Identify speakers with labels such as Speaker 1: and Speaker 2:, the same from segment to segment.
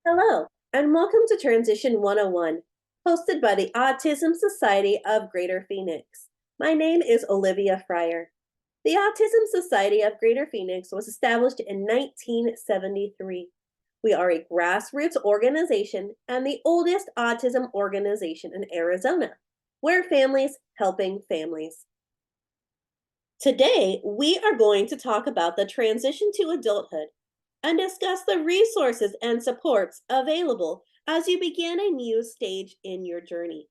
Speaker 1: Hello, and welcome to Transition 101, hosted by the Autism Society of Greater Phoenix. My name is Olivia Fryer. The Autism Society of Greater Phoenix was established in 1973. We are a grassroots organization and the oldest autism organization in Arizona. We're families helping families. Today, we are going to talk about the transition to adulthood and discuss the resources and supports available as you begin a new stage in your journey.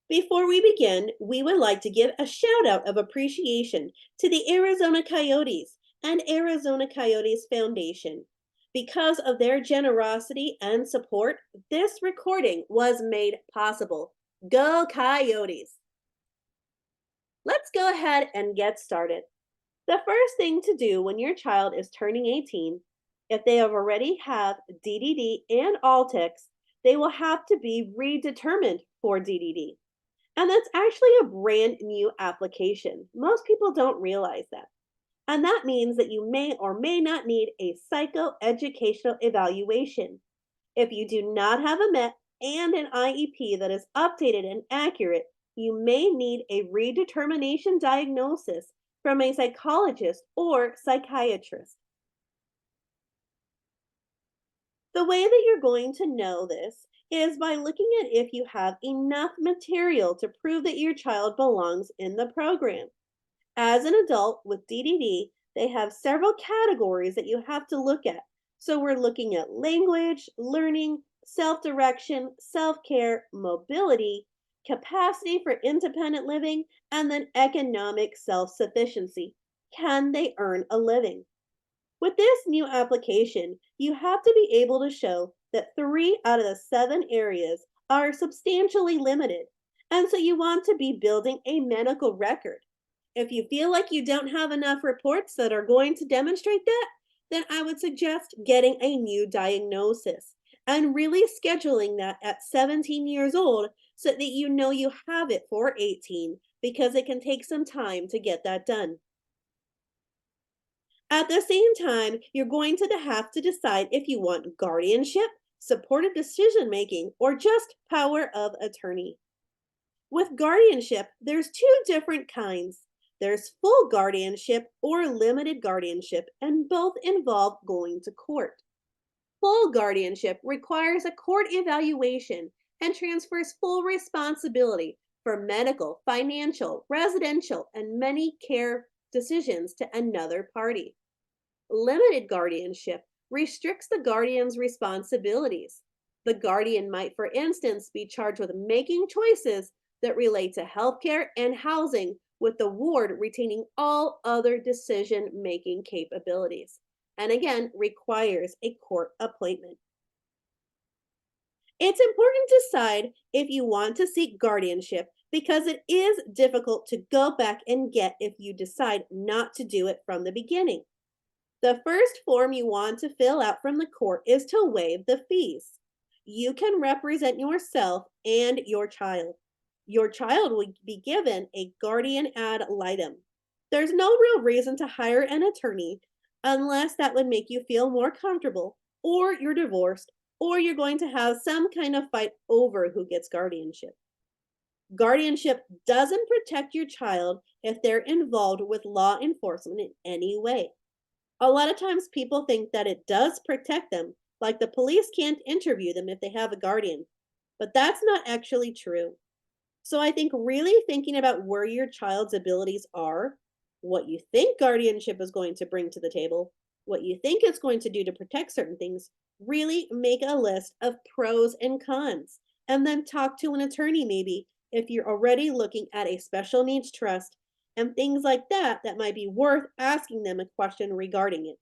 Speaker 1: Before we begin, we would like to give a shout out of appreciation to the Arizona Coyotes and Arizona Coyotes Foundation. Because of their generosity and support, this recording was made possible. Go Coyotes! Let's go ahead and get started. The first thing to do when your child is turning 18, if they have already have DDD and Altics, they will have to be redetermined for DDD. And that's actually a brand new application. Most people don't realize that. And that means that you may or may not need a psychoeducational evaluation. If you do not have a MET and an IEP that is updated and accurate, you may need a redetermination diagnosis from a psychologist or psychiatrist. The way that you're going to know this is by looking at if you have enough material to prove that your child belongs in the program. As an adult with DDD, they have several categories that you have to look at. So we're looking at language, learning, self direction, self care, mobility, capacity for independent living, and then economic self sufficiency. Can they earn a living? With this new application, you have to be able to show that 3 out of the 7 areas are substantially limited. And so you want to be building a medical record. If you feel like you don't have enough reports that are going to demonstrate that, then I would suggest getting a new diagnosis and really scheduling that at 17 years old so that you know you have it for 18 because it can take some time to get that done. At the same time, you're going to have to decide if you want guardianship, supportive decision making, or just power of attorney. With guardianship, there's two different kinds. There's full guardianship or limited guardianship, and both involve going to court. Full guardianship requires a court evaluation and transfers full responsibility for medical, financial, residential, and many care decisions to another party. Limited guardianship restricts the guardian's responsibilities. The guardian might, for instance, be charged with making choices that relate to healthcare and housing, with the ward retaining all other decision making capabilities. And again, requires a court appointment. It's important to decide if you want to seek guardianship because it is difficult to go back and get if you decide not to do it from the beginning. The first form you want to fill out from the court is to waive the fees. You can represent yourself and your child. Your child will be given a guardian ad litem. There's no real reason to hire an attorney unless that would make you feel more comfortable, or you're divorced, or you're going to have some kind of fight over who gets guardianship. Guardianship doesn't protect your child if they're involved with law enforcement in any way. A lot of times people think that it does protect them, like the police can't interview them if they have a guardian. But that's not actually true. So I think really thinking about where your child's abilities are, what you think guardianship is going to bring to the table, what you think it's going to do to protect certain things, really make a list of pros and cons. And then talk to an attorney maybe if you're already looking at a special needs trust and things like that that might be worth asking them a question regarding it.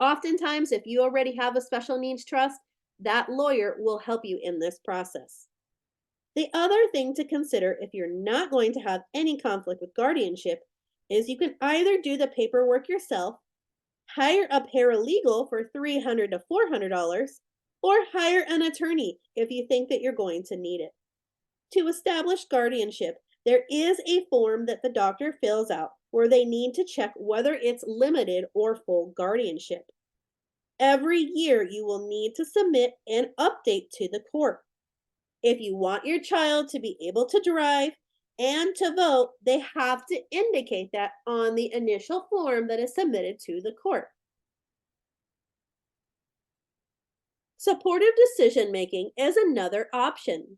Speaker 1: Oftentimes, if you already have a special needs trust, that lawyer will help you in this process. The other thing to consider if you're not going to have any conflict with guardianship is you can either do the paperwork yourself, hire a paralegal for $300 to $400, or hire an attorney if you think that you're going to need it. To establish guardianship, there is a form that the doctor fills out where they need to check whether it's limited or full guardianship. Every year, you will need to submit an update to the court. If you want your child to be able to drive and to vote, they have to indicate that on the initial form that is submitted to the court. Supportive decision making is another option.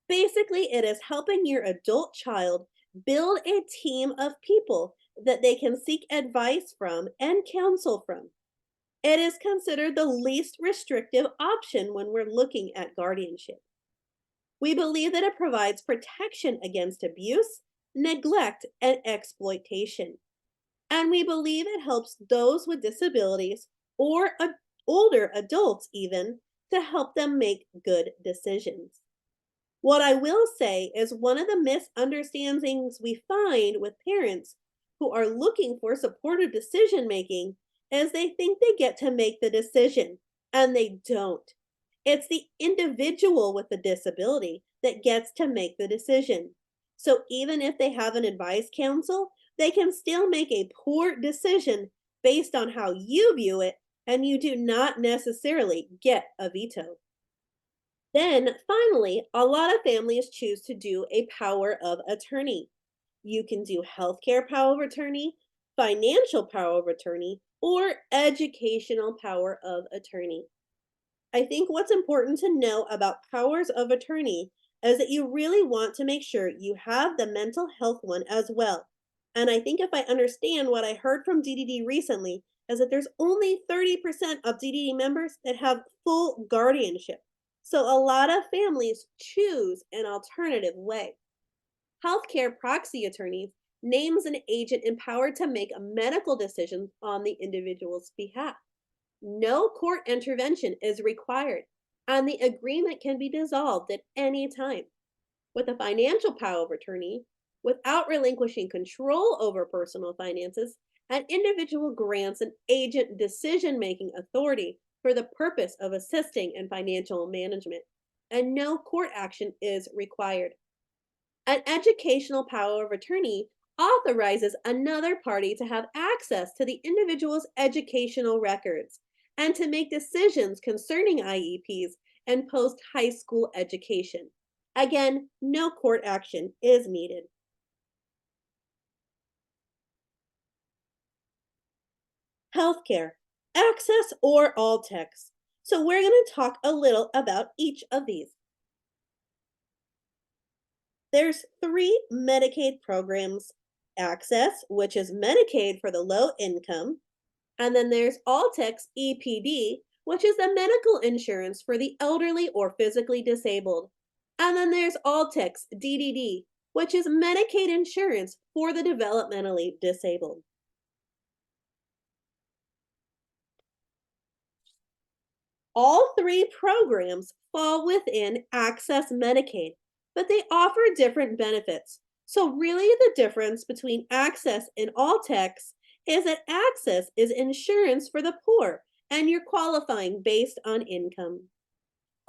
Speaker 1: Basically, it is helping your adult child build a team of people that they can seek advice from and counsel from. It is considered the least restrictive option when we're looking at guardianship. We believe that it provides protection against abuse, neglect, and exploitation. And we believe it helps those with disabilities or older adults, even, to help them make good decisions. What I will say is one of the misunderstandings we find with parents who are looking for supportive decision making is they think they get to make the decision, and they don't. It's the individual with the disability that gets to make the decision. So even if they have an advice council, they can still make a poor decision based on how you view it, and you do not necessarily get a veto. Then, finally, a lot of families choose to do a power of attorney. You can do healthcare power of attorney, financial power of attorney, or educational power of attorney. I think what's important to know about powers of attorney is that you really want to make sure you have the mental health one as well. And I think if I understand what I heard from DDD recently, is that there's only 30% of DDD members that have full guardianship. So a lot of families choose an alternative way. Healthcare proxy attorneys names an agent empowered to make a medical decision on the individual's behalf. No court intervention is required, and the agreement can be dissolved at any time. With a financial power of attorney, without relinquishing control over personal finances, an individual grants an agent decision making authority for the purpose of assisting in financial management, and no court action is required. An educational power of attorney authorizes another party to have access to the individual's educational records and to make decisions concerning IEPs and post high school education. Again, no court action is needed. Healthcare, access or all text. So, we're going to talk a little about each of these. There's three Medicaid programs: Access, which is Medicaid for the low income, and then there's Alltex EPD, which is the medical insurance for the elderly or physically disabled. And then there's Alltex DDD, which is Medicaid insurance for the developmentally disabled. All three programs fall within Access Medicaid, but they offer different benefits. So, really, the difference between Access and Alltex is that Access is insurance for the poor, and you're qualifying based on income.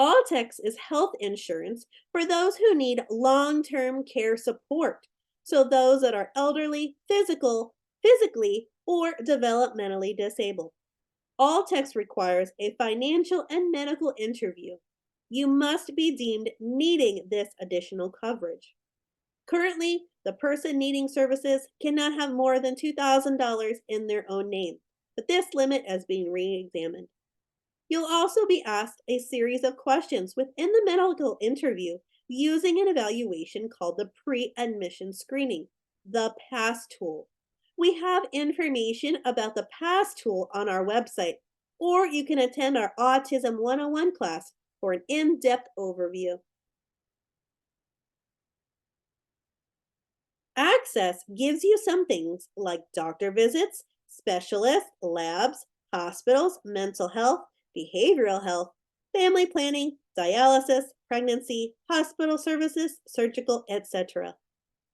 Speaker 1: Alltex is health insurance for those who need long term care support. So, those that are elderly, physically, or developmentally disabled. All text requires a financial and medical interview. You must be deemed needing this additional coverage. Currently, the person needing services cannot have more than $2,000 in their own name, but this limit is being re examined. You'll also be asked a series of questions within the medical interview using an evaluation called the pre admission screening, the PASS tool. We have information about the PASS tool on our website, or you can attend our Autism 101 class for an in depth overview. Access gives you some things like doctor visits, specialists, labs, hospitals, mental health, behavioral health, family planning, dialysis, pregnancy, hospital services, surgical, etc.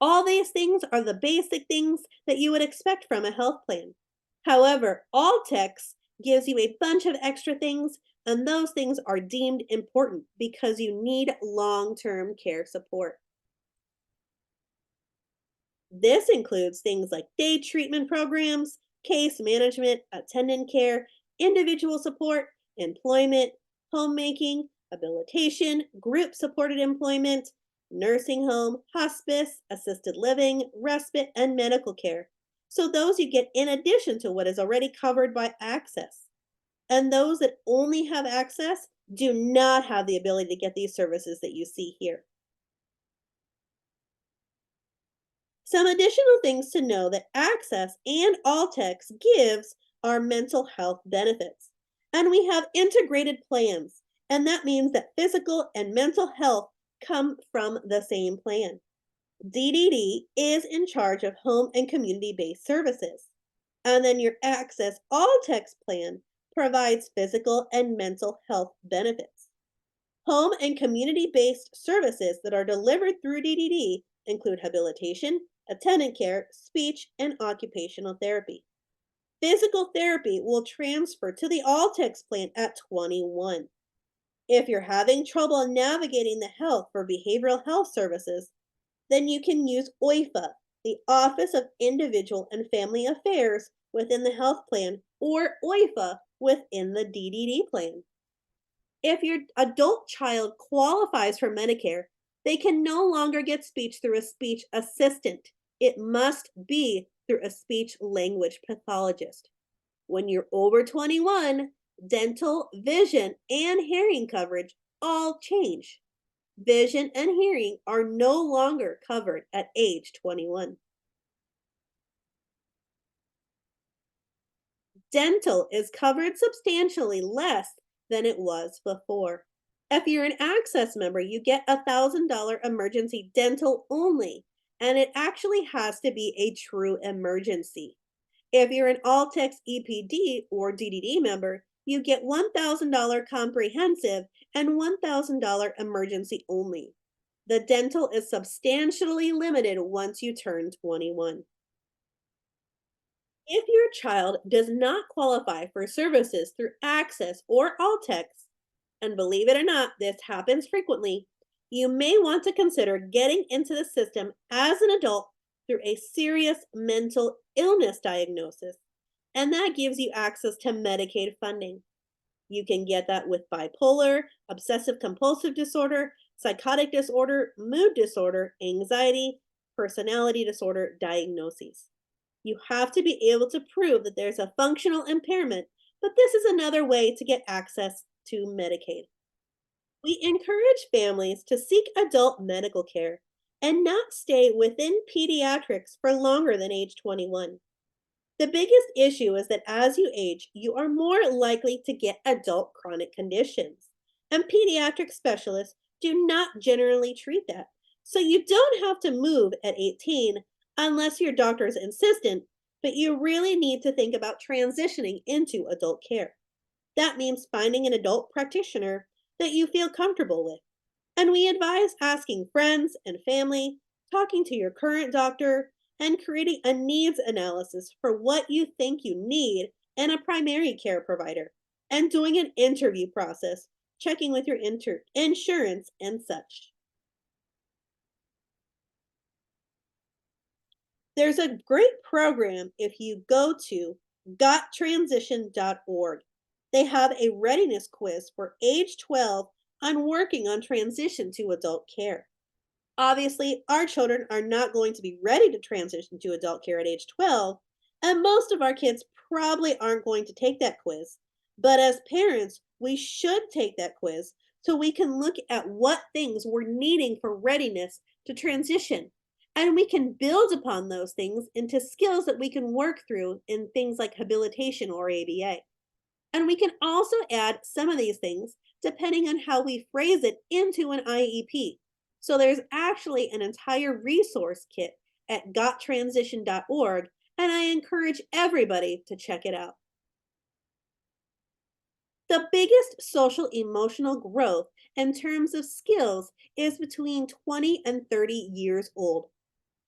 Speaker 1: All these things are the basic things that you would expect from a health plan. However, all text gives you a bunch of extra things, and those things are deemed important because you need long term care support. This includes things like day treatment programs, case management, attendant care, individual support, employment, homemaking, habilitation, group supported employment, nursing home, hospice, assisted living, respite, and medical care. So those you get in addition to what is already covered by access. And those that only have access do not have the ability to get these services that you see here. Some additional things to know that Access and Alltex gives are mental health benefits. And we have integrated plans, and that means that physical and mental health come from the same plan. DDD is in charge of home and community based services. And then your Access Alltex plan provides physical and mental health benefits. Home and community based services that are delivered through DDD include habilitation, attendant care, speech, and occupational therapy. Physical therapy will transfer to the Alltex plan at 21. If you're having trouble navigating the health for behavioral health services, then you can use OIFA, the Office of Individual and Family Affairs within the health plan, or OIFA within the DDD plan. If your adult child qualifies for Medicare, they can no longer get speech through a speech assistant. It must be through a speech language pathologist. When you're over 21, dental, vision, and hearing coverage all change. Vision and hearing are no longer covered at age 21. Dental is covered substantially less than it was before. If you're an Access member, you get a $1,000 emergency dental only, and it actually has to be a true emergency. If you're an Alltex EPD or DDD member, you get $1,000 comprehensive and $1,000 emergency only. The dental is substantially limited once you turn 21. If your child does not qualify for services through Access or Alltex, and believe it or not, this happens frequently, you may want to consider getting into the system as an adult through a serious mental illness diagnosis, and that gives you access to Medicaid funding. You can get that with bipolar, obsessive compulsive disorder, psychotic disorder, mood disorder, anxiety, personality disorder diagnoses. You have to be able to prove that there's a functional impairment, but this is another way to get access to Medicaid. We encourage families to seek adult medical care and not stay within pediatrics for longer than age 21. The biggest issue is that as you age, you are more likely to get adult chronic conditions, and pediatric specialists do not generally treat that. So you don't have to move at 18 unless your doctor is insistent, but you really need to think about transitioning into adult care. That means finding an adult practitioner that you feel comfortable with. And we advise asking friends and family, talking to your current doctor, and creating a needs analysis for what you think you need and a primary care provider, and doing an interview process, checking with your insurance and such. There's a great program if you go to gottransition.org. They have a readiness quiz for age 12 on working on transition to adult care. Obviously, our children are not going to be ready to transition to adult care at age 12, and most of our kids probably aren't going to take that quiz. But as parents, we should take that quiz so we can look at what things we're needing for readiness to transition. And we can build upon those things into skills that we can work through in things like habilitation or ABA. And we can also add some of these things depending on how we phrase it into an IEP. So there's actually an entire resource kit at gottransition.org, and I encourage everybody to check it out. The biggest social emotional growth in terms of skills is between 20 and 30 years old.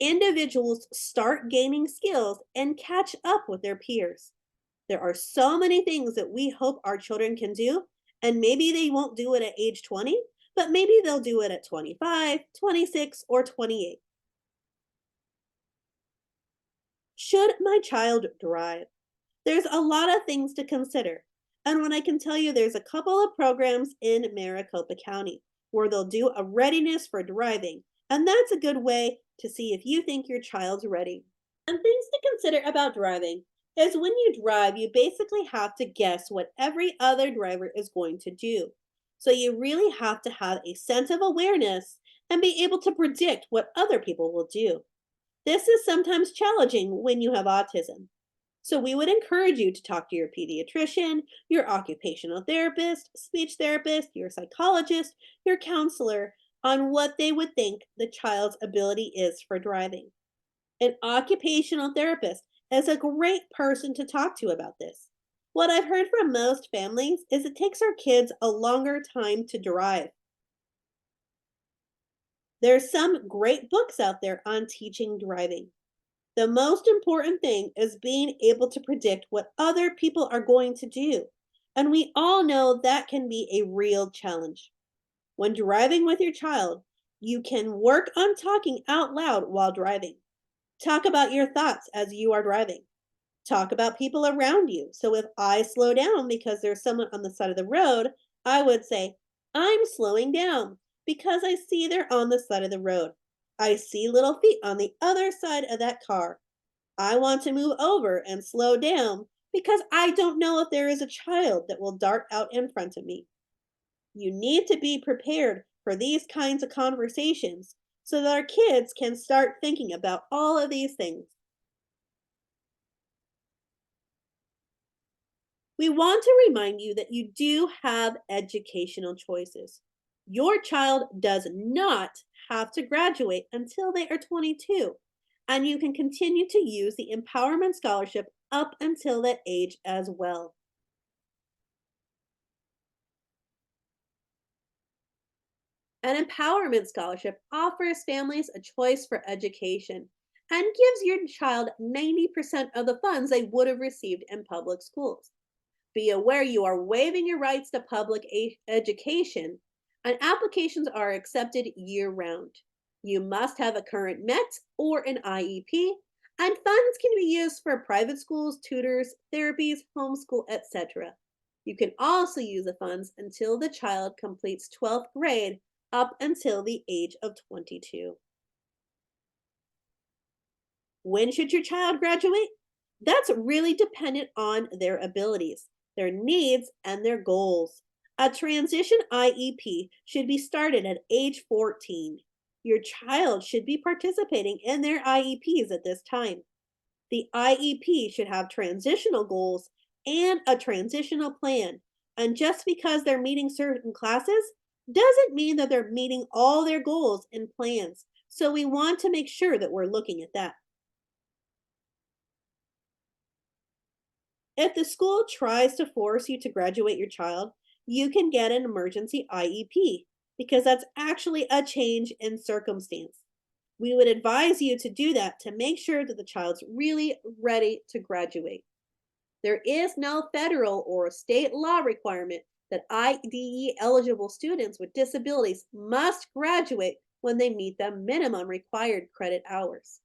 Speaker 1: Individuals start gaining skills and catch up with their peers. There are so many things that we hope our children can do, and maybe they won't do it at age 20, but maybe they'll do it at 25, 26, or 28. Should my child drive? There's a lot of things to consider. And when I can tell you there's a couple of programs in Maricopa County where they'll do a readiness for driving. And that's a good way to see if you think your child's ready. And things to consider about driving is when you drive, you basically have to guess what every other driver is going to do. So you really have to have a sense of awareness and be able to predict what other people will do. This is sometimes challenging when you have autism. So we would encourage you to talk to your pediatrician, your occupational therapist, speech therapist, your psychologist, your counselor on what they would think the child's ability is for driving. An occupational therapist is a great person to talk to about this. What I've heard from most families is it takes our kids a longer time to drive. There's some great books out there on teaching driving. The most important thing is being able to predict what other people are going to do. And we all know that can be a real challenge. When driving with your child, you can work on talking out loud while driving. Talk about your thoughts as you are driving. Talk about people around you. So if I slow down because there's someone on the side of the road, I would say, I'm slowing down because I see they're on the side of the road. I see little feet on the other side of that car. I want to move over and slow down because I don't know if there is a child that will dart out in front of me. You need to be prepared for these kinds of conversations so that our kids can start thinking about all of these things. We want to remind you that you do have educational choices. Your child does not have to graduate until they are 22, and you can continue to use the Empowerment Scholarship up until that age as well. An empowerment scholarship offers families a choice for education and gives your child 90% of the funds they would have received in public schools. Be aware you are waiving your rights to public education, and applications are accepted year round. You must have a current MET or an IEP, and funds can be used for private schools, tutors, therapies, homeschool, etc. You can also use the funds until the child completes 12th grade up until the age of 22. When should your child graduate? That's really dependent on their abilities, their needs, and their goals. A transition IEP should be started at age 14. Your child should be participating in their IEPs at this time. The IEP should have transitional goals and a transitional plan. And just because they're meeting certain classes doesn't mean that they're meeting all their goals and plans. So we want to make sure that we're looking at that. If the school tries to force you to graduate your child, you can get an emergency IEP because that's actually a change in circumstance. We would advise you to do that to make sure that the child's really ready to graduate. There is no federal or state law requirement that IDE eligible students with disabilities must graduate when they meet the minimum required credit hours.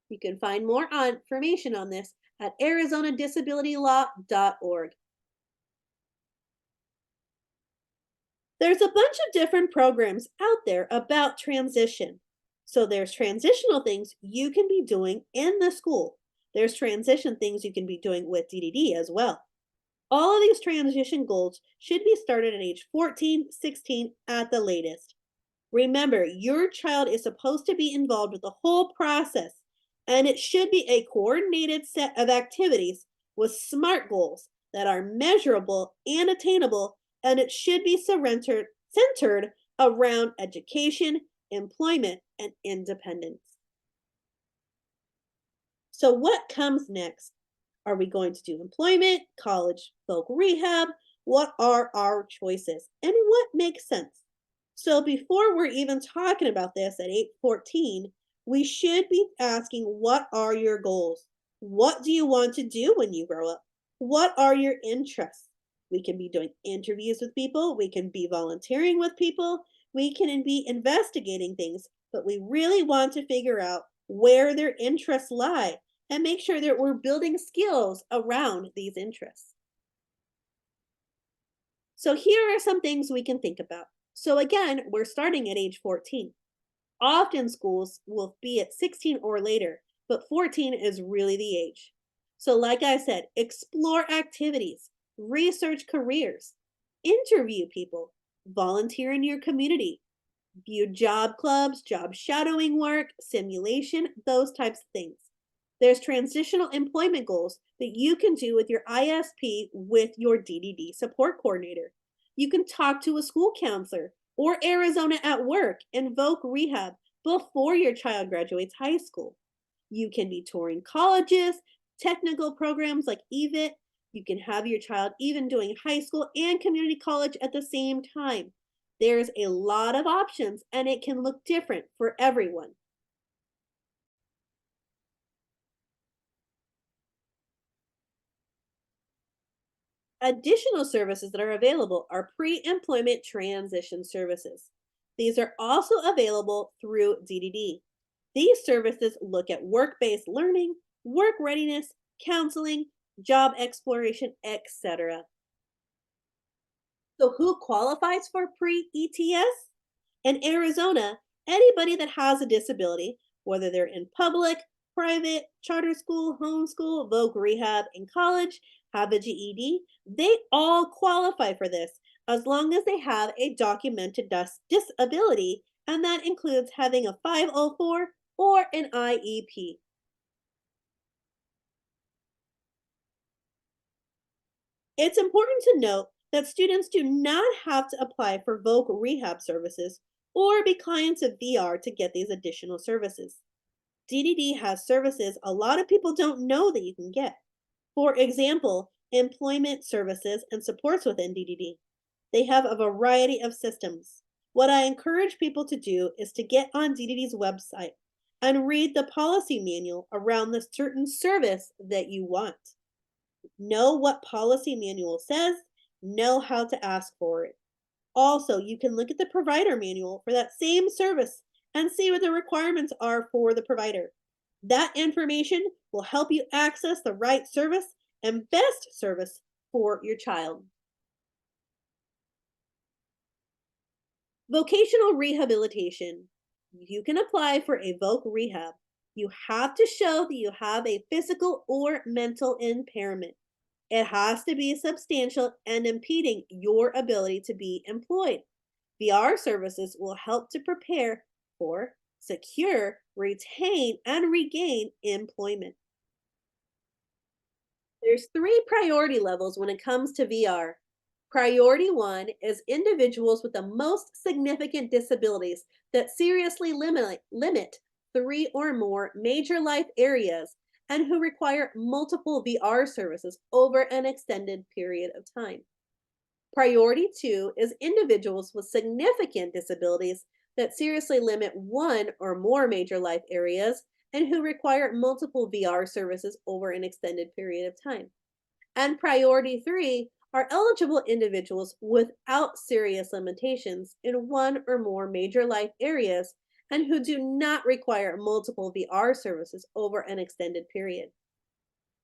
Speaker 1: You can find more information on this at arizonadisabilitylaw.org. There's a bunch of different programs out there about transition. So there's transitional things you can be doing in the school. There's transition things you can be doing with DDD as well. All of these transition goals should be started at age 14, 16 at the latest. Remember, your child is supposed to be involved with the whole process, and it should be a coordinated set of activities with SMART goals that are measurable and attainable, and it should be centered around education, employment, and independence. So, what comes next? Are we going to do employment, college, folk rehab? What are our choices? And what makes sense? So before we're even talking about this at 8:14, we should be asking, what are your goals? What do you want to do when you grow up? What are your interests? We can be doing interviews with people, we can be volunteering with people, we can be investigating things, but we really want to figure out where their interests lie and make sure that we're building skills around these interests. So here are some things we can think about. So again, we're starting at age 14. Often schools will be at 16 or later, but 14 is really the age. So, like I said, explore activities, research careers, interview people, volunteer in your community, view job clubs, job shadowing work, simulation, those types of things. There's transitional employment goals that you can do with your ISP with your DDD support coordinator. You can talk to a school counselor or Arizona at Work and Voc Rehab before your child graduates high school. You can be touring colleges, technical programs like EVIT. You can have your child even doing high school and community college at the same time. There's a lot of options and it can look different for everyone. Additional services that are available are pre employment transition services. These are also available through DDD. These services look at work based learning, work readiness, counseling, job exploration, etc. So, who qualifies for pre ETS? In Arizona, anybody that has a disability, whether they're in public, private, charter school, homeschool, voc rehab, in college, have a GED, they all qualify for this as long as they have a documented disability, and that includes having a 504 or an IEP. It's important to note that students do not have to apply for voc rehab services or be clients of VR to get these additional services. DDD has services a lot of people don't know that you can get. For example, employment services and supports within DDD. They have a variety of systems. What I encourage people to do is to get on DDD's website and read the policy manual around the certain service that you want. Know what policy manual says, know how to ask for it. Also, you can look at the provider manual for that same service and see what the requirements are for the provider. That information will help you access the right service and best service for your child. Vocational rehabilitation. You can apply for a voc rehab. You have to show that you have a physical or mental impairment. It has to be substantial and impeding your ability to be employed. VR services will help to prepare for, secure, retain, and regain employment. There's three priority levels when it comes to VR. Priority one is individuals with the most significant disabilities that seriously limit three or more major life areas and who require multiple VR services over an extended period of time. Priority two is individuals with significant disabilities that seriously limit one or more major life areas and who require multiple VR services over an extended period of time. And priority three are eligible individuals without serious limitations in one or more major life areas and who do not require multiple VR services over an extended period.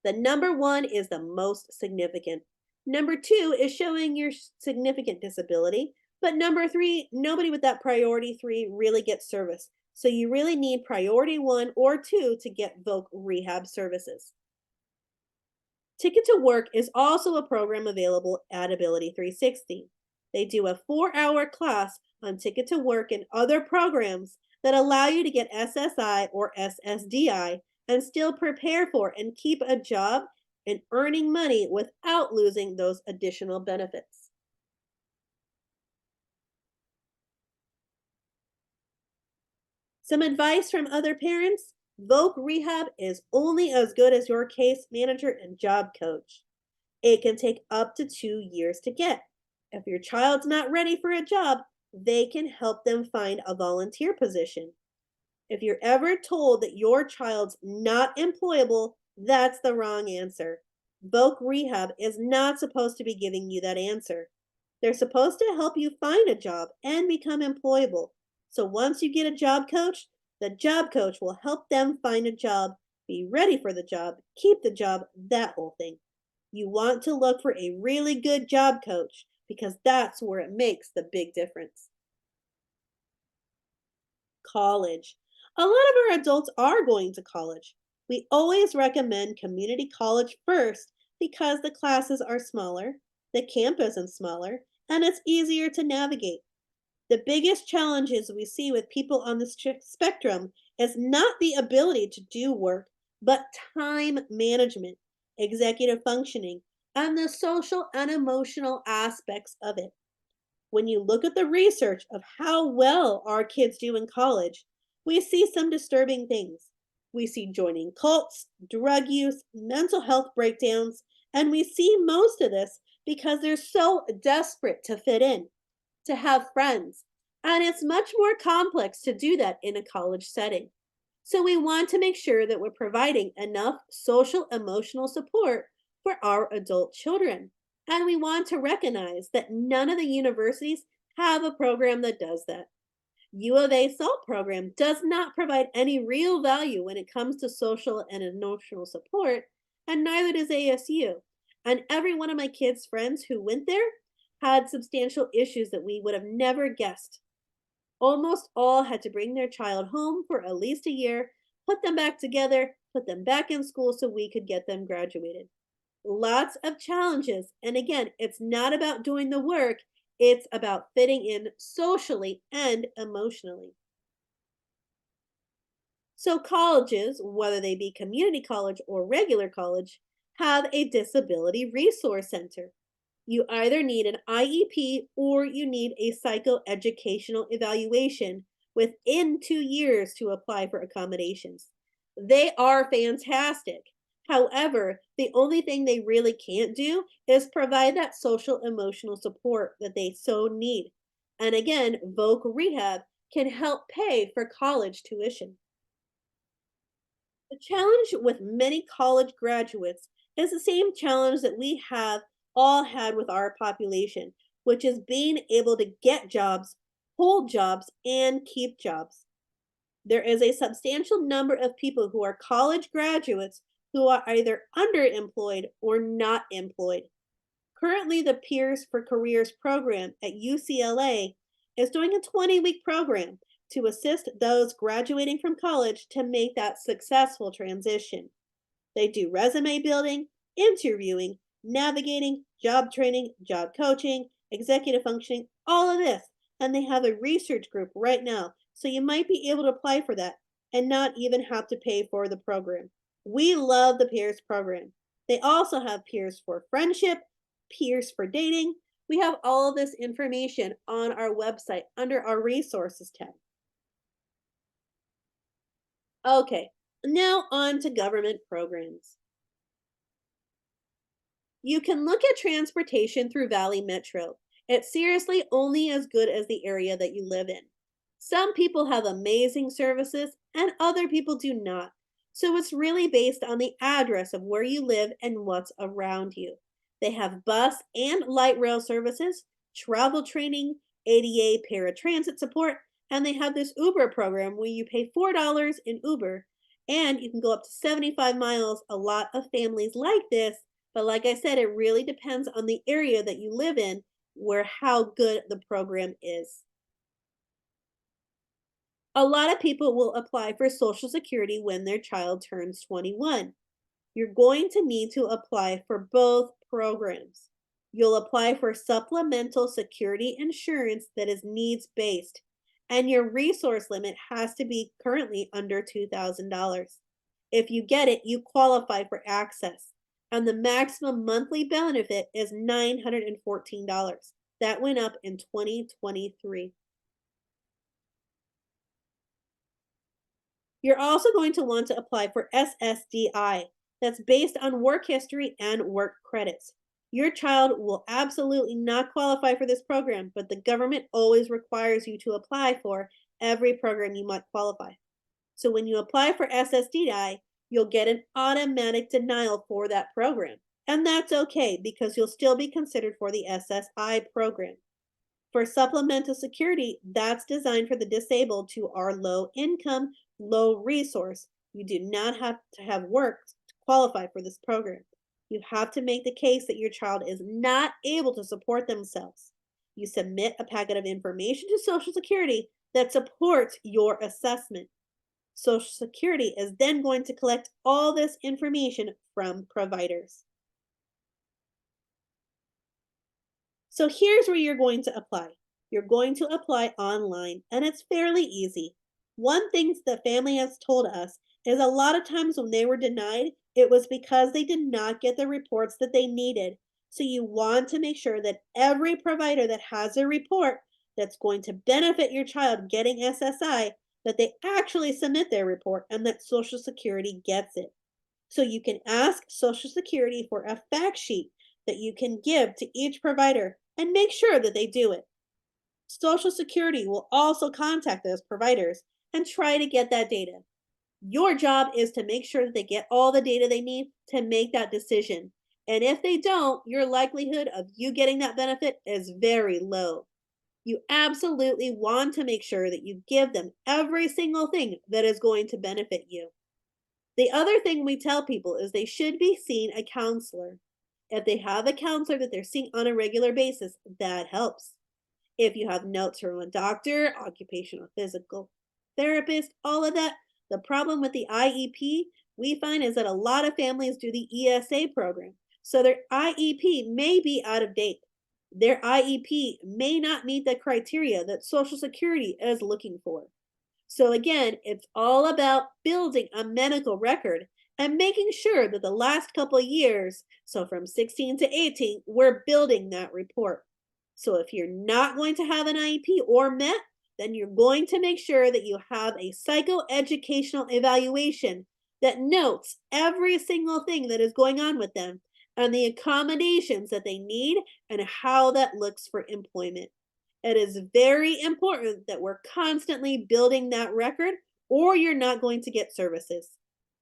Speaker 1: The number one is the most significant. Number two is showing your significant disability. But number three, nobody with that priority three really gets service. So you really need priority one or two to get voc rehab services. Ticket to Work is also a program available at Ability 360. They do a 4-hour class on Ticket to Work and other programs that allow you to get SSI or SSDI and still prepare for and keep a job and earning money without losing those additional benefits. Some advice from other parents: Voc Rehab is only as good as your case manager and job coach. It can take up to 2 years to get. If your child's not ready for a job, they can help them find a volunteer position. If you're ever told that your child's not employable, that's the wrong answer. Voc Rehab is not supposed to be giving you that answer. They're supposed to help you find a job and become employable. So once you get a job coach, the job coach will help them find a job, be ready for the job, keep the job, that whole thing. You want to look for a really good job coach because that's where it makes the big difference. College. A lot of our adults are going to college. We always recommend community college first because the classes are smaller, the campus is smaller, and it's easier to navigate. The biggest challenges we see with people on the spectrum is not the ability to do work, but time management, executive functioning, and the social and emotional aspects of it. When you look at the research of how well our kids do in college, we see some disturbing things. We see joining cults, drug use, mental health breakdowns, and we see most of this because they're so desperate to fit in, to have friends. And it's much more complex to do that in a college setting. So we want to make sure that we're providing enough social emotional support for our adult children. And we want to recognize that none of the universities have a program that does that. U of A SALT program does not provide any real value when it comes to social and emotional support, and neither does ASU. And every one of my kids' friends who went there had substantial issues that we would have never guessed. Almost all had to bring their child home for at least a year, put them back together, put them back in school so we could get them graduated. Lots of challenges. And again, it's not about doing the work, it's about fitting in socially and emotionally. So, colleges, whether they be community college or regular college, have a disability resource center. You either need an IEP or you need a psychoeducational evaluation within 2 years to apply for accommodations. They are fantastic. However, the only thing they really can't do is provide that social emotional support that they so need. And again, Voc Rehab can help pay for college tuition. The challenge with many college graduates is the same challenge that we have all had with our population, which is being able to get jobs, hold jobs, and keep jobs. There is a substantial number of people who are college graduates who are either underemployed or not employed. Currently, the Peers for Careers program at UCLA is doing a 20-week program to assist those graduating from college to make that successful transition. They do resume building, interviewing, navigating, job training, job coaching, executive functioning, all of this. And they have a research group right now. So you might be able to apply for that and not even have to pay for the program. We love the peers program. They also have peers for friendship, peers for dating. We have all of this information on our website under our resources tab. Okay, now on to government programs. You can look at transportation through Valley Metro. It's seriously only as good as the area that you live in. Some people have amazing services and other people do not. So it's really based on the address of where you live and what's around you. They have bus and light rail services, travel training, ADA paratransit support, and they have this Uber program where you pay $4 in Uber and you can go up to 75 miles. A lot of families like this, but like I said, it really depends on the area that you live in where how good the program is. A lot of people will apply for Social Security when their child turns 21. You're going to need to apply for both programs. You'll apply for supplemental security insurance that is needs based, and your resource limit has to be currently under $2,000. If you get it, you qualify for access, and the maximum monthly benefit is $914. That went up in 2023. You're also going to want to apply for SSDI. That's based on work history and work credits. Your child will absolutely not qualify for this program, but the government always requires you to apply for every program you might qualify. So when you apply for SSDI, you'll get an automatic denial for that program. And that's okay because you'll still be considered for the SSI program. For supplemental security, that's designed for the disabled who are low income, low resource. You do not have to have worked to qualify for this program. You have to make the case that your child is not able to support themselves. You submit a packet of information to Social Security that supports your assessment. Social Security is then going to collect all this information from providers. So here's where you're going to apply. You're going to apply online, and it's fairly easy. One thing the family has told us is a lot of times when they were denied, it was because they did not get the reports that they needed. So you want to make sure that every provider that has a report that's going to benefit your child getting SSI, that they actually submit their report and that Social Security gets it. So you can ask Social Security for a fact sheet that you can give to each provider and make sure that they do it. Social Security will also contact those providers and try to get that data. Your job is to make sure that they get all the data they need to make that decision. And if they don't, your likelihood of you getting that benefit is very low. You absolutely want to make sure that you give them every single thing that is going to benefit you. The other thing we tell people is they should be seeing a counselor. If they have a counselor that they're seeing on a regular basis, that helps. If you have notes from a doctor, occupational physical therapist, all of that, the problem with the IEP we find is that a lot of families do the ESA program. So their IEP may be out of date. Their IEP may not meet the criteria that Social Security is looking for. So again, it's all about building a medical record and making sure that the last couple of years, so from 16 to 18, we're building that report. So if you're not going to have an IEP or MET, then you're going to make sure that you have a psychoeducational evaluation that notes every single thing that is going on with them and the accommodations that they need and how that looks for employment. It is very important that we're constantly building that record, or you're not going to get services.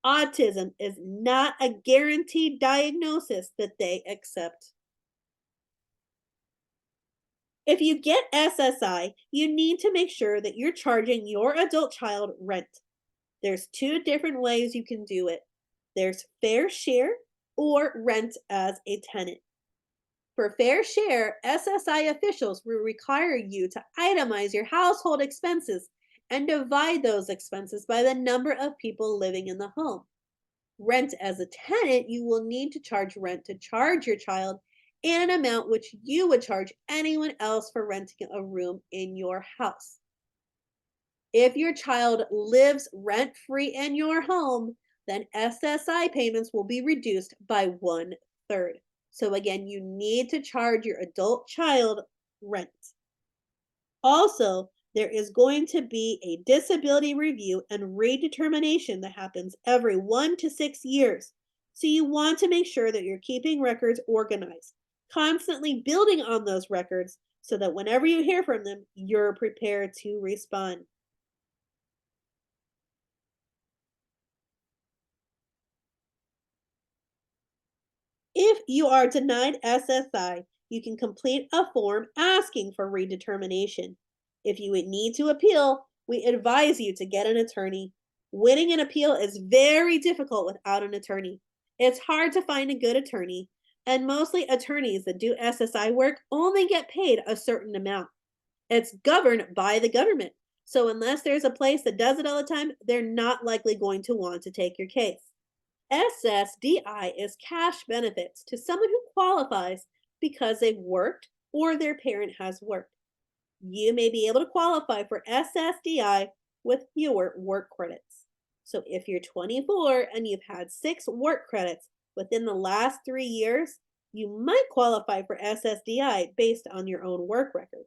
Speaker 1: Autism is not a guaranteed diagnosis that they accept. If you get SSI, you need to make sure that you're charging your adult child rent. There's two different ways you can do it. There's fair share or rent as a tenant. For fair share, SSI officials will require you to itemize your household expenses and divide those expenses by the number of people living in the home. Rent as a tenant, you will need to charge rent to charge your child and an amount which you would charge anyone else for renting a room in your house. If your child lives rent free in your home, then SSI payments will be reduced by 1/3. So, again, you need to charge your adult child rent. Also, there is going to be a disability review and redetermination that happens every 1 to 6 years. So, you want to make sure that you're keeping records organized, constantly building on those records so that whenever you hear from them, you're prepared to respond. If you are denied SSI, you can complete a form asking for redetermination. If you would need to appeal, we advise you to get an attorney. Winning an appeal is very difficult without an attorney. It's hard to find a good attorney, and mostly attorneys that do SSI work only get paid a certain amount. It's governed by the government. So, unless there's a place that does it all the time, they're not likely going to want to take your case. SSDI is cash benefits to someone who qualifies because they've worked or their parent has worked. You may be able to qualify for SSDI with fewer work credits. So if you're 24 and you've had 6 work credits within the last 3 years, you might qualify for SSDI based on your own work record.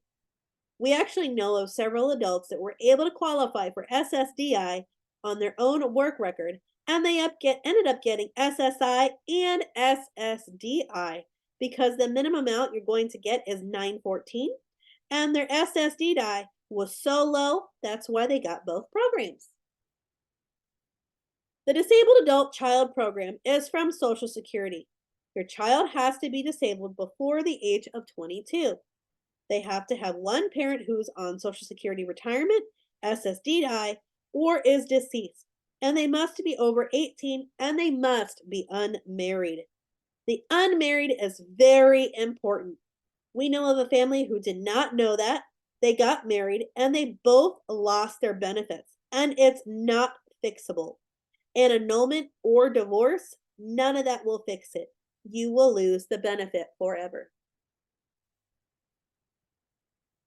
Speaker 1: We actually know of several adults that were able to qualify for SSDI on their own work record, and they ended up getting SSI and SSDI because the minimum amount you're going to get is 914, and their SSDI was so low, that's why they got both programs. The Disabled Adult Child Program is from Social Security. Your child has to be disabled before the age of 22. They have to have one parent who's on Social Security retirement, SSDI, or is deceased. And they must be over 18 and they must be unmarried. The unmarried is very important. We know of a family who did not know that. They got married and they both lost their benefits, and it's not fixable. An annulment or divorce, none of that will fix it. You will lose the benefit forever.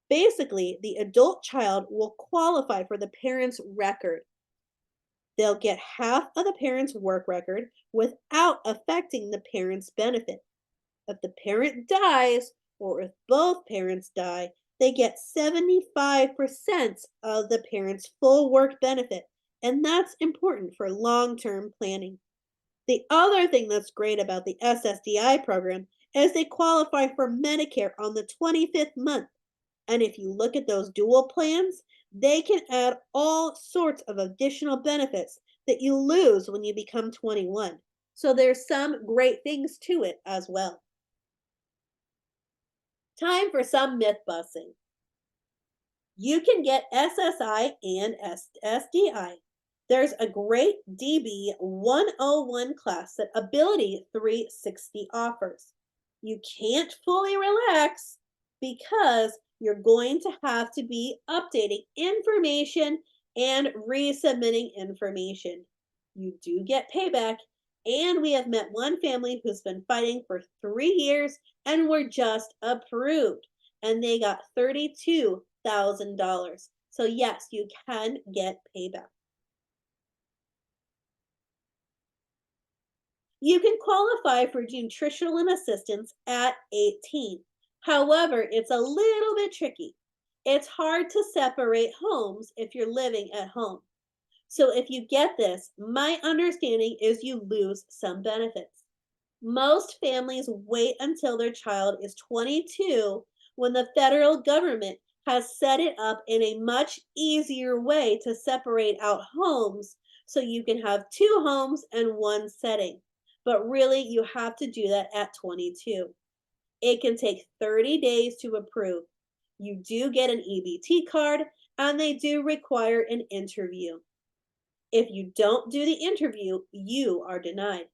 Speaker 1: Basically, the adult child will qualify for the parent's record. They'll get half of the parent's work record without affecting the parent's benefit. If the parent dies or if both parents die, they get 75% of the parent's full work benefit. And that's important for long term planning. The other thing that's great about the SSDI program is they qualify for Medicare on the 25th month. And if you look at those dual plans, they can add all sorts of additional benefits that you lose when you become 21. So there's some great things to it as well. Time for some myth busting. You can get SSI and SDI. There's a great DB 101 class that Ability 360 offers. You can't fully relax because you're going to have to be updating information and resubmitting information. You do get payback, and we have met one family who's been fighting for 3 years and were just approved, and they got $32,000. So, yes, you can get payback. You can qualify for nutritional assistance at 18. However, it's a little bit tricky. It's hard to separate homes if you're living at home. So if you get this, my understanding is you lose some benefits. Most families wait until their child is 22 when the federal government has set it up in a much easier way to separate out homes so you can have two homes and one setting. But really, you have to do that at 22. It can take 30 days to approve. You do get an EBT card and they do require an interview. If you don't do the interview, you are denied.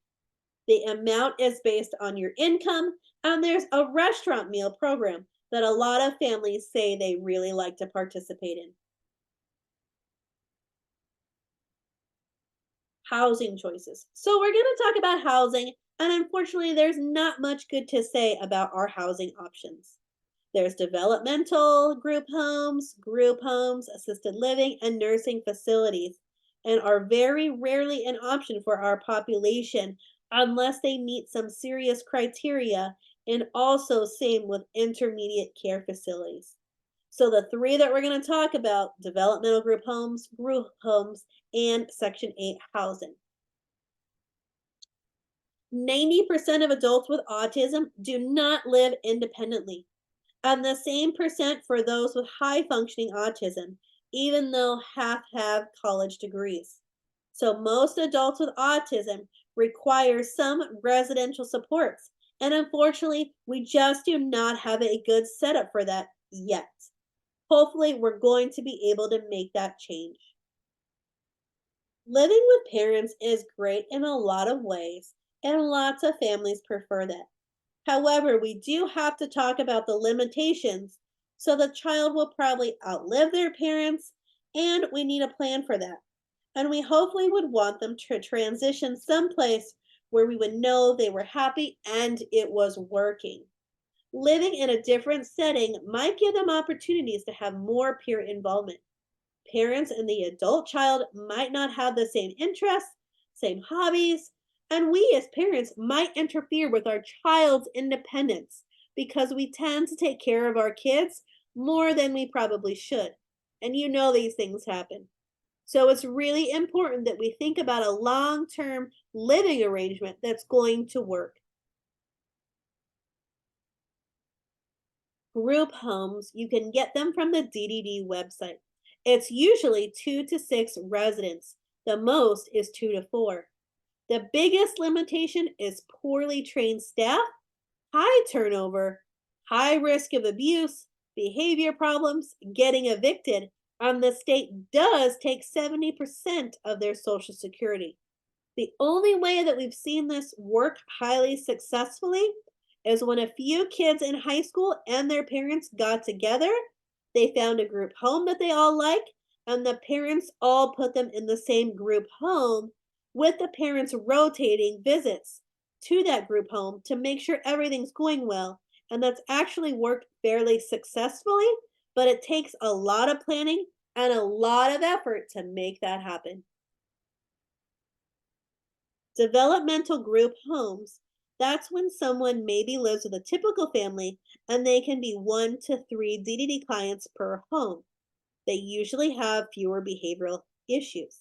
Speaker 1: The amount is based on your income, and there's a restaurant meal program that a lot of families say they really like to participate in. Housing choices. So, we're going to talk about housing, and unfortunately, there's not much good to say about our housing options. There's developmental group homes, assisted living, and nursing facilities, and are very rarely an option for our population unless they meet some serious criteria, and also same with intermediate care facilities. So the three that we're going to talk about, developmental group homes, and Section 8 housing. 90% of adults with autism do not live independently, and the same percent for those with high functioning autism, even though half have college degrees. So most adults with autism require some residential supports. And unfortunately, we just do not have a good setup for that yet. Hopefully, we're going to be able to make that change. Living with parents is great in a lot of ways, and lots of families prefer that. However, we do have to talk about the limitations. So the child will probably outlive their parents, and we need a plan for that. And we hopefully would want them to transition someplace where we would know they were happy and it was working. Living in a different setting might give them opportunities to have more peer involvement. Parents and the adult child might not have the same interests, same hobbies, and we as parents might interfere with our child's independence because we tend to take care of our kids more than we probably should. And you know these things happen. So it's really important that we think about a long term living arrangement that's going to work. Group homes, you can get them from the DDD website. It's usually 2 to 6 residents. The most is 2 to 4. The biggest limitation is poorly trained staff, high turnover, high risk of abuse, behavior problems, getting evicted, and the state does take 70% of their Social Security. The only way that we've seen this work highly successfully is when a few kids in high school and their parents got together. They found a group home that they all like, and the parents all put them in the same group home, with the parents rotating visits to that group home to make sure everything's going well. And that's actually worked fairly successfully, but it takes a lot of planning and a lot of effort to make that happen. Developmental group homes, that's when someone maybe lives with a typical family and they can be 1 to 3 DDD clients per home. They usually have fewer behavioral issues.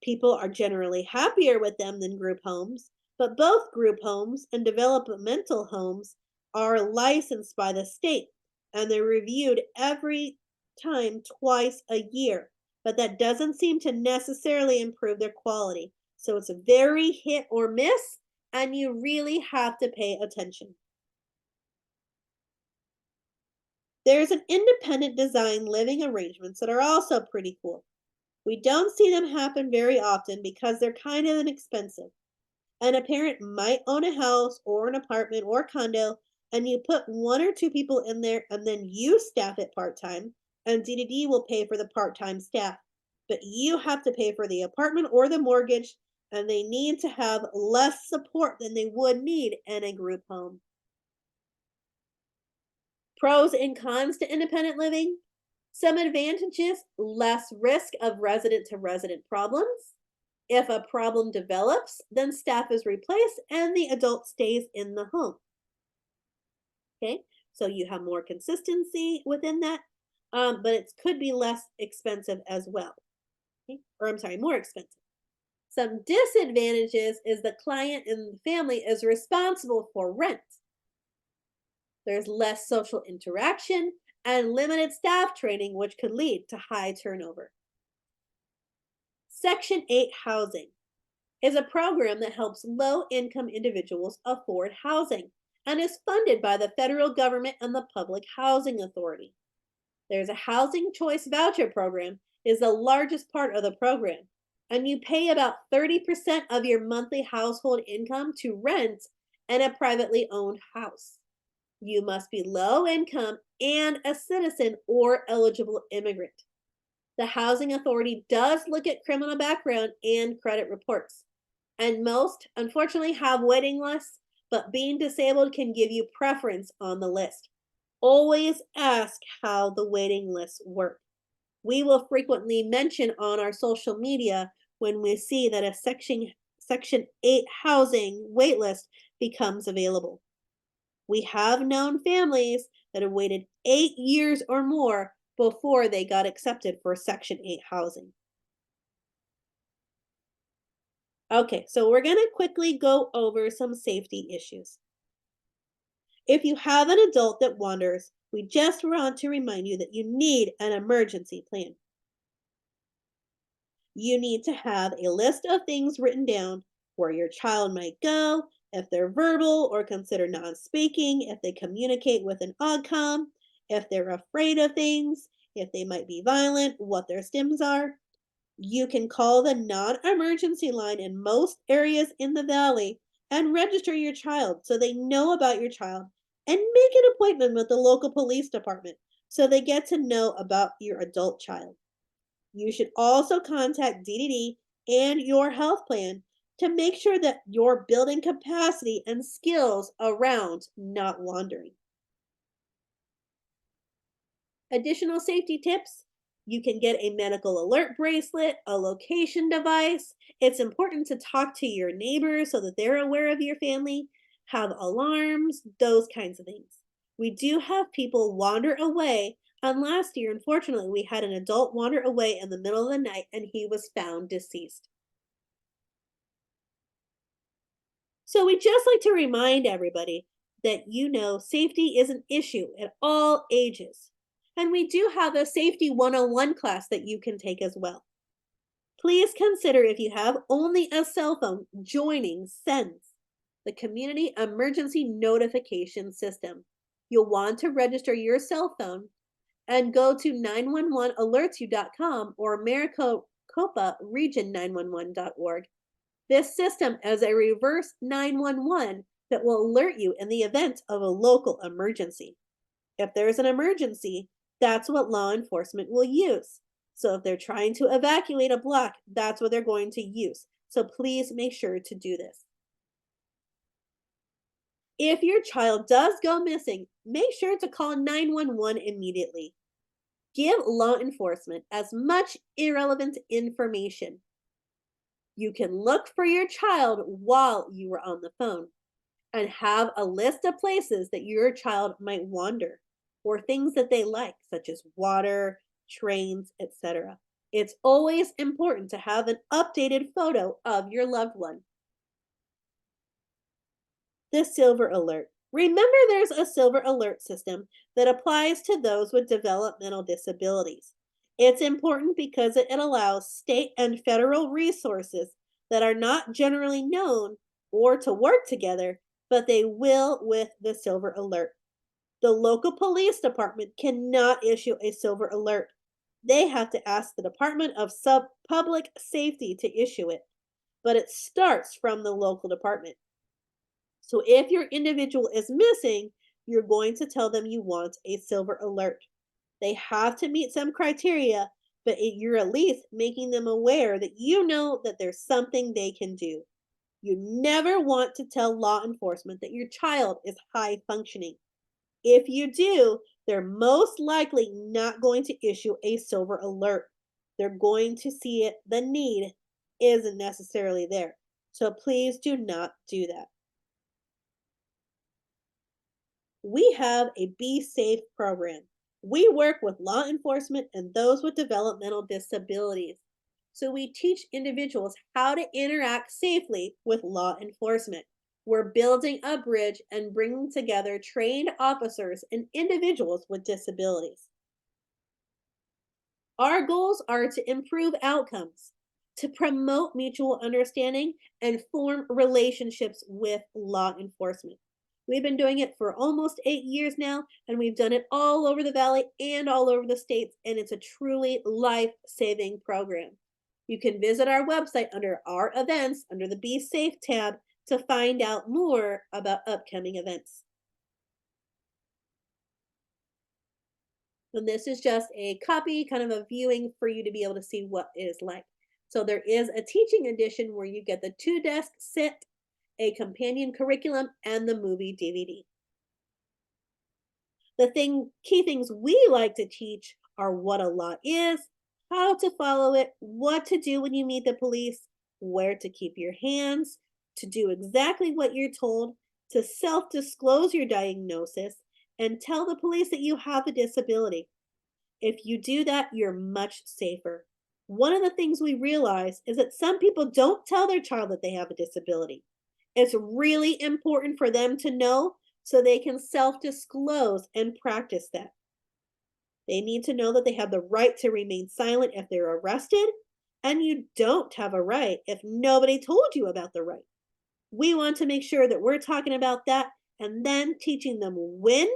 Speaker 1: People are generally happier with them than group homes, but both group homes and developmental homes are licensed by the state and they're reviewed every time twice a year. But that doesn't seem to necessarily improve their quality. So it's a very hit or miss, and you really have to pay attention. There's an independent design living arrangements that are also pretty cool. We don't see them happen very often because they're kind of inexpensive. And a parent might own a house or an apartment or condo, and you put 1 or 2 people in there and then you staff it part time, and DDD will pay for the part time staff. But you have to pay for the apartment or the mortgage, and they need to have less support than they would need in a group home. Pros and cons to independent living. Some advantages: less risk of resident to resident problems. If a problem develops, then staff is replaced and the adult stays in the home. Okay, so you have more consistency within that, but it could be less expensive as well. Okay? Or I'm sorry, more expensive. Some disadvantages is the client and the family is responsible for rent. There's less social interaction and limited staff training, which could lead to high turnover. Section 8 housing is a program that helps low income individuals afford housing and is funded by the federal government and the Public Housing Authority. There's a housing choice voucher program is the largest part of the program, and you pay about 30% of your monthly household income to rent in a privately owned house. You must be low income and a citizen or eligible immigrant. The housing authority does look at criminal background and credit reports, and most unfortunately have waiting lists, but being disabled can give you preference on the list. Always ask how the waiting lists work. We will frequently mention on our social media when we see that a section 8 housing waitlist becomes available. We have known families that have waited 8 years or more before they got accepted for Section 8 housing. Okay, so we're going to quickly go over some safety issues. If you have an adult that wanders, we just want to remind you that you need an emergency plan. You need to have a list of things written down where your child might go, if they're verbal or considered non speaking, if they communicate with an outcome, if they're afraid of things, if they might be violent, what their stims are. You can call the non emergency line in most areas in the valley and register your child so they know about your child, and make an appointment with the local police department so they get to know about your adult child. You should also contact DDD and your health plan to make sure that you're building capacity and skills around not wandering. Additional safety tips: you can get a medical alert bracelet, a location device. It's important to talk to your neighbors so that they're aware of your family, have alarms, those kinds of things. We do have people wander away, and last year, unfortunately, we had an adult wander away in the middle of the night and he was found deceased. So we just like to remind everybody that safety is an issue at all ages. And we do have a safety 101 class that you can take as well. Please consider, if you have only a cell phone, joining SENS, the Community Emergency Notification System. You'll want to register your cell phone and go to 911alertsyou.com or Maricopa Region 911.org. This system is a reverse 911 that will alert you in the event of a local emergency. If there's an emergency, that's what law enforcement will use. So if they're trying to evacuate a block, that's what they're going to use. So please make sure to do this. If your child does go missing, make sure to call 911 immediately. Give law enforcement as much irrelevant information. You can look for your child while you are on the phone and have a list of places that your child might wander or things that they like, such as water, trains, etc. It's always important to have an updated photo of your loved one. The silver alert. Remember, there's a silver alert system that applies to those with developmental disabilities. It's important because it allows state and federal resources that are not generally known or to work together, but they will with the silver alert. The local police department cannot issue a silver alert. They have to ask the Department of Public Safety to issue it, but it starts from the local department. So if your individual is missing, you're going to tell them you want a silver alert. They have to meet some criteria, but you're at least making them aware that you know that there's something they can do. You never want to tell law enforcement that your child is high functioning. If you do, they're most likely not going to issue a silver alert. They're going to see it, the need isn't necessarily there. So please do not do that. We have a Be Safe program. We work with law enforcement and those with developmental disabilities. So we teach individuals how to interact safely with law enforcement. We're building a bridge and bringing together trained officers and individuals with disabilities. Our goals are to improve outcomes, to promote mutual understanding, and form relationships with law enforcement. We've been doing it for almost 8 years now, and we've done it all over the valley and all over the states, and it's a truly life saving program. You can visit our website under our events, under the Be Safe tab, to find out more about upcoming events. And this is just a copy, kind of a viewing for you to be able to see what it is like. So there is a teaching edition where you get the 2 desk sit, a companion curriculum, and the movie DVD. Key things we like to teach are what a law is, how to follow it, what to do when you meet the police, where to keep your hands, to do exactly what you're told, to self disclose your diagnosis, and tell the police that you have a disability. If you do that, you're much safer. One of the things we realize is that some people don't tell their child that they have a disability. It's really important for them to know so they can self disclose and practice that. They need to know that they have the right to remain silent if they're arrested, and you don't have a right if nobody told you about the right. We want to make sure that we're talking about that and then teaching them when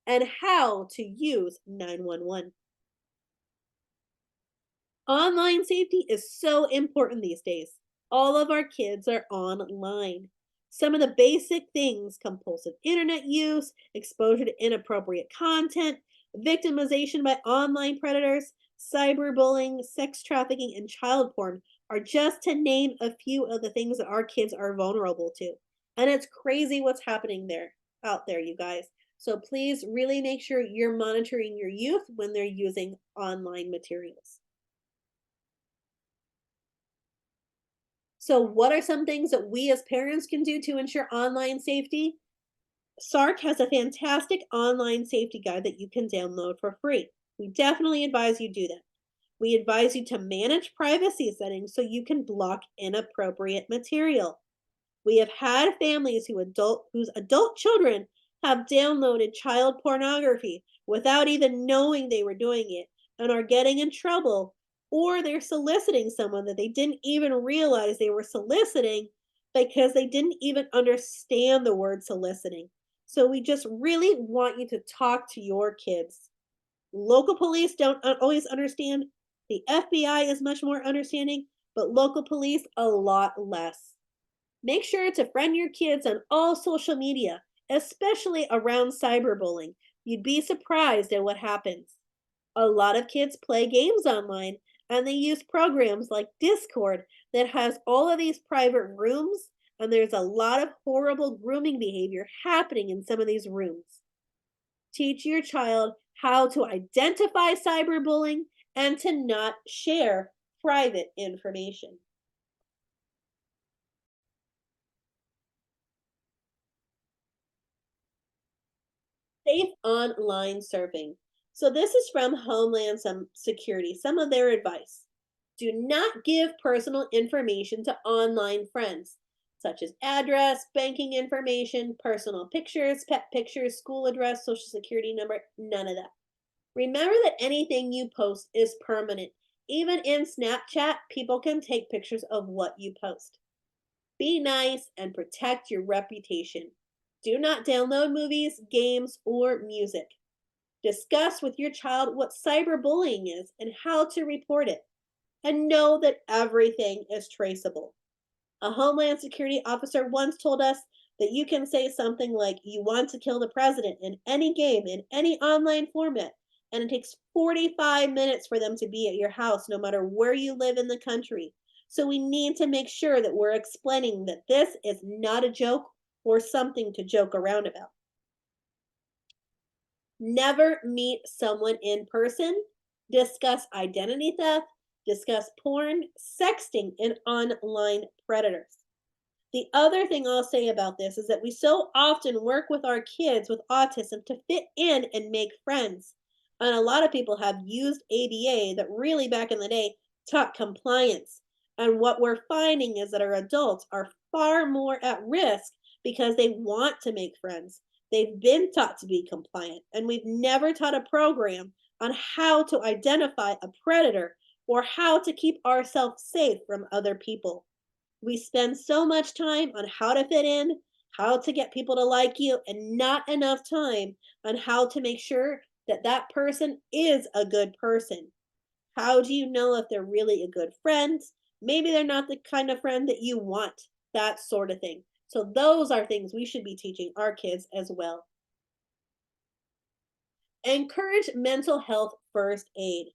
Speaker 1: and how to use 911. Online safety is so important these days. All of our kids are online. Some of the basic things: compulsive internet use, exposure to inappropriate content, victimization by online predators, cyberbullying, sex trafficking, and child porn are just to name a few of the things that our kids are vulnerable to. And it's crazy what's happening out there, you guys. So please really make sure you're monitoring your youth when they're using online materials. So, what are some things that we as parents can do to ensure online safety? SARC has a fantastic online safety guide that you can download for free. We definitely advise you do that. We advise you to manage privacy settings so you can block inappropriate material. We have had families whose adult children have downloaded child pornography without even knowing they were doing it and are getting in trouble, or they're soliciting someone that they didn't even realize they were soliciting because they didn't even understand the word soliciting. So we just really want you to talk to your kids. Local police don't always understand. The FBI is much more understanding, but local police a lot less. Make sure to friend your kids on all social media, especially around cyberbullying. You'd be surprised at what happens. A lot of kids play games online and they use programs like Discord that has all of these private rooms, and there's a lot of horrible grooming behavior happening in some of these rooms. Teach your child how to identify cyberbullying and to not share private information. Safe online surfing. So, this is from Homeland Security, some of their advice. Do not give personal information to online friends, such as address, banking information, personal pictures, pet pictures, school address, social security number, none of that. Remember that anything you post is permanent. Even in Snapchat, people can take pictures of what you post. Be nice and protect your reputation. Do not download movies, games, or music. Discuss with your child what cyberbullying is and how to report it. And know that everything is traceable. A Homeland Security officer once told us that you can say something like, "You want to kill the president" in any game, in any online format, and it takes 45 minutes for them to be at your house, no matter where you live in the country. So we need to make sure that we're explaining that this is not a joke or something to joke around about. Never meet someone in person. Discuss identity theft, discuss porn, sexting, and online predators. The other thing I'll say about this is that we so often work with our kids with autism to fit in and make friends. And a lot of people have used ABA that really back in the day taught compliance. And what we're finding is that our adults are far more at risk because they want to make friends. They've been taught to be compliant, and we've never taught a program on how to identify a predator or how to keep ourselves safe from other people. We spend so much time on how to fit in, how to get people to like you, and not enough time on how to make sure that that person is a good person. How do you know if they're really a good friend? Maybe they're not the kind of friend that you want, that sort of thing. So, those are things we should be teaching our kids as well. Encourage mental health first aid.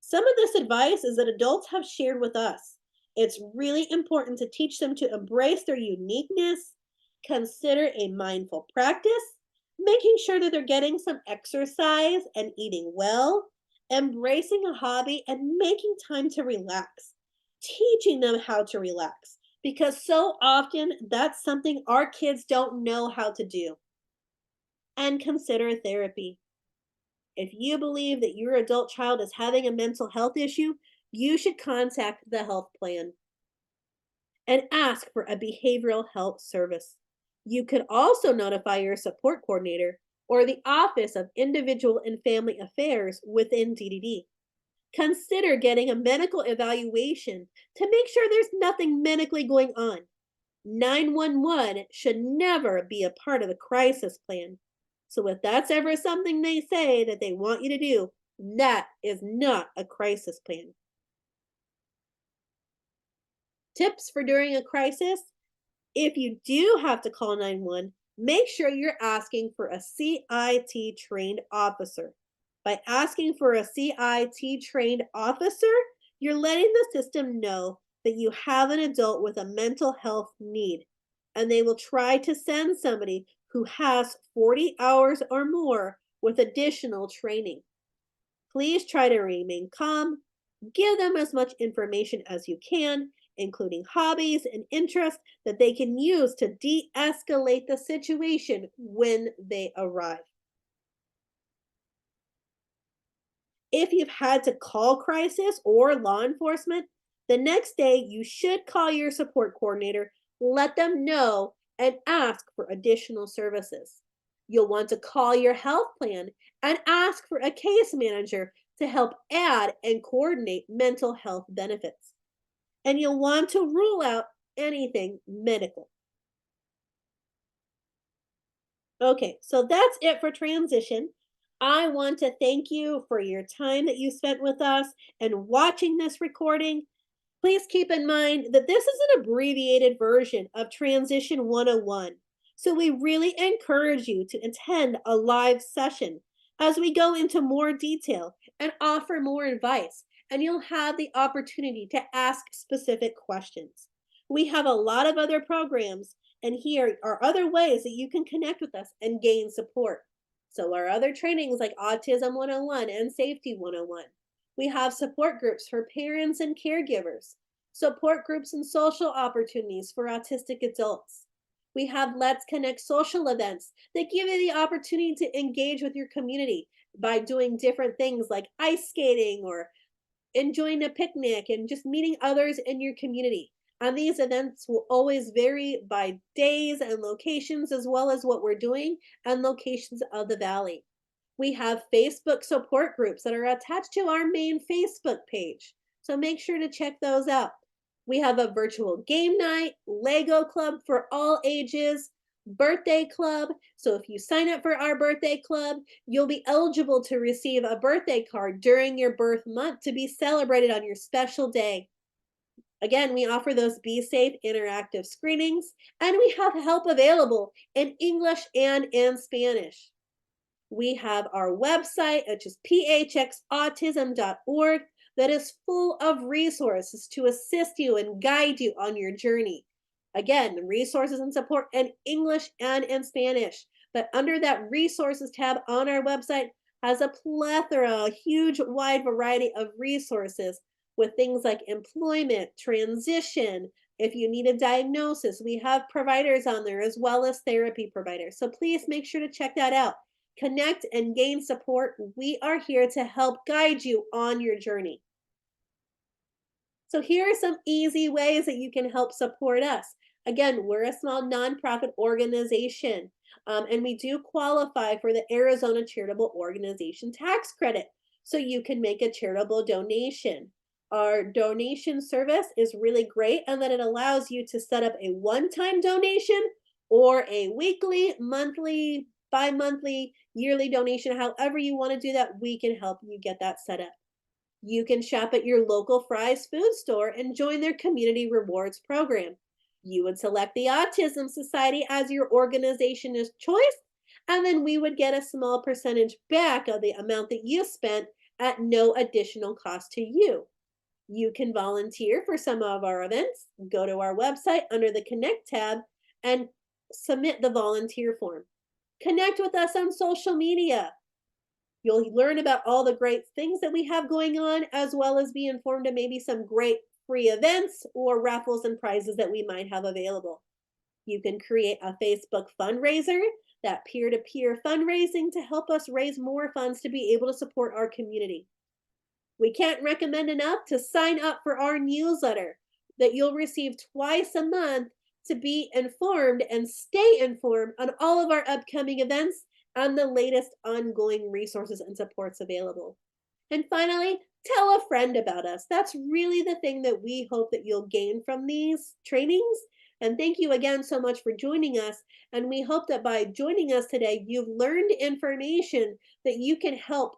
Speaker 1: Some of this advice is that adults have shared with us. It's really important to teach them to embrace their uniqueness, consider a mindful practice, making sure that they're getting some exercise and eating well, embracing a hobby, and making time to relax. Teaching them how to relax because so often that's something our kids don't know how to do. And consider therapy. If you believe that your adult child is having a mental health issue, you should contact the health plan and ask for a behavioral health service. You could also notify your support coordinator or the Office of Individual and Family Affairs within DDD. Consider getting a medical evaluation to make sure there's nothing medically going on. 911 should never be a part of the crisis plan. So if that's ever something they say that they want you to do, that is not a crisis plan. Tips for during a crisis: if you do have to call 911, make sure you're asking for a CIT trained officer. By asking for a CIT trained officer, you're letting the system know that you have an adult with a mental health need, and they will try to send somebody who has 40 hours or more with additional training. Please try to remain calm. Give them as much information as you can, including hobbies and interests that they can use to de escalate the situation when they arrive. If you've had to call crisis or law enforcement, the next day you should call your support coordinator, let them know, and ask for additional services. You'll want to call your health plan and ask for a case manager to help add and coordinate mental health benefits. And you'll want to rule out anything medical. Okay, so that's it for transition. I want to thank you for your time that you spent with us and watching this recording. Please keep in mind that this is an abbreviated version of Transition 101. So we really encourage you to attend a live session as we go into more detail and offer more advice, and you'll have the opportunity to ask specific questions. We have a lot of other programs, and here are other ways that you can connect with us and gain support. So, our other trainings like Autism 101 and Safety 101. We have support groups for parents and caregivers, support groups and social opportunities for autistic adults. We have Let's Connect social events that give you the opportunity to engage with your community by doing different things like ice skating or enjoying a picnic and just meeting others in your community. And these events will always vary by days and locations, as well as what we're doing and locations of the valley. We have Facebook support groups that are attached to our main Facebook page. So make sure to check those out. We have a virtual game night, Lego club for all ages, birthday club. So if you sign up for our birthday club, you'll be eligible to receive a birthday card during your birth month to be celebrated on your special day. Again, we offer those Be Safe interactive screenings, and we have help available in English and in Spanish. We have our website, which is phxautism.org, that is full of resources to assist you and guide you on your journey. Again, resources and support in English and in Spanish. But under that resources tab on our website has a plethora, a huge wide variety of resources with things like employment, transition. If you need a diagnosis, we have providers on there as well as therapy providers. So please make sure to check that out. Connect and gain support. We are here to help guide you on your journey. So, here are some easy ways that you can help support us. Again, we're a small nonprofit organization, and we do qualify for the Arizona Charitable Organization Tax Credit. So, you can make a charitable donation. Our donation service is really great, and that it allows you to set up a one time donation or a weekly, monthly, bi monthly, yearly donation. However, you want to do that, we can help you get that set up. You can shop at your local Fry's food store and join their community rewards program. You would select the Autism Society as your organization's choice, and then we would get a small percentage back of the amount that you spent at no additional cost to you. You can volunteer for some of our events. Go to our website under the Connect tab and submit the volunteer form. Connect with us on social media. You'll learn about all the great things that we have going on, as well as be informed of maybe some great free events or raffles and prizes that we might have available. You can create a Facebook fundraiser, that peer to peer fundraising to help us raise more funds to be able to support our community. We can't recommend enough to sign up for our newsletter that you'll receive twice a month to be informed and stay informed on all of our upcoming events and the latest ongoing resources and supports available. And finally, tell a friend about us. That's really the thing that we hope that you'll gain from these trainings. And thank you again so much for joining us. And we hope that by joining us today, you've learned information that you can help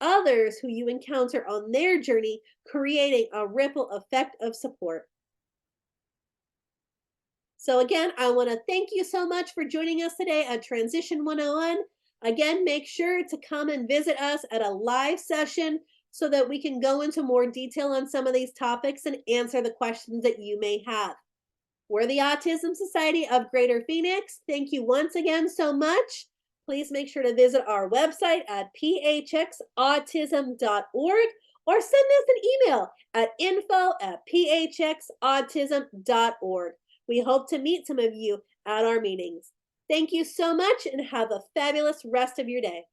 Speaker 1: others who you encounter on their journey, creating a ripple effect of support. So, again, I want to thank you so much for joining us today at Transition 101. Again, make sure to come and visit us at a live session so that we can go into more detail on some of these topics and answer the questions that you may have. We're the Autism Society of Greater Phoenix. Thank you once again so much. Please make sure to visit our website at phxautism.org or send us an email at info@phxautism.org. We hope to meet some of you at our meetings. Thank you so much and have a fabulous rest of your day.